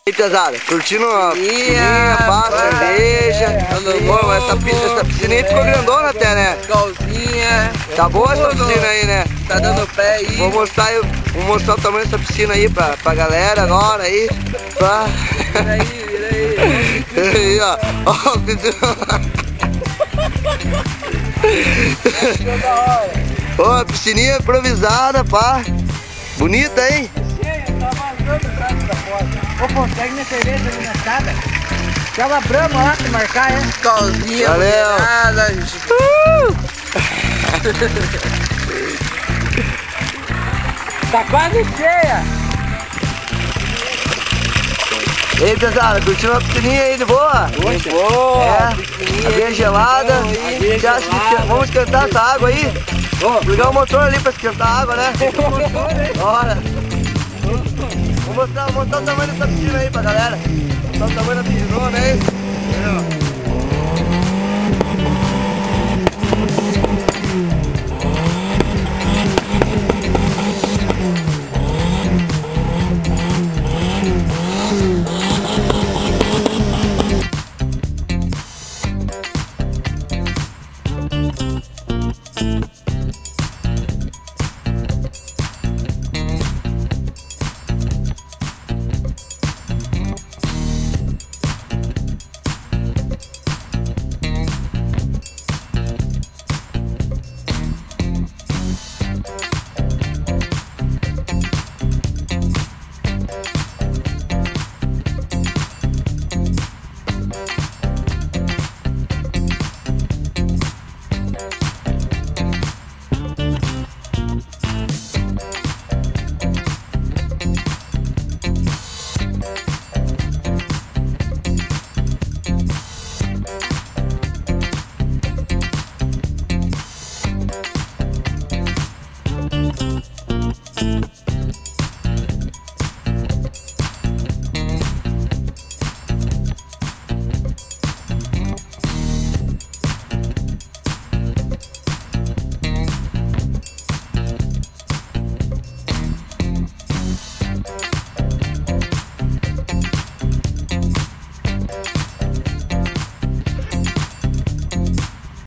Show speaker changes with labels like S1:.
S1: E aí, pesada, curtindo a piscininha, pá, cerveja. Pô, essa piscininha ficou grandona até, né?
S2: Golzinha.
S1: Tá boa essa piscina aí, né?
S2: Tá dando pé aí.
S1: Vou mostrar o tamanho dessa piscina aí pra galera agora aí. Pá.
S2: Vira aí.
S1: Aí, ó. Ó, piscina.
S2: Da hora.
S1: Ó, piscininha improvisada, pá. Bonita, hein?
S2: Tá vazando atrás da porta. Ô, consegue minha cerveja ali na escada? Tava Brahma lá pra marcar, é? Golzinha,
S1: valeu.
S2: Nada, gente. Tá quase cheia.
S1: E aí, pesada, curtindo a piscininha aí de boa?
S2: Muito boa.
S1: É, aguinha gelada. Vamos esquentar essa água aí? Ligar o motor ali pra esquentar a água, né? Bora. Vou mostrar o tamanho dessa piscina aí pra galera. Mostrar o tamanho da piscinona aí.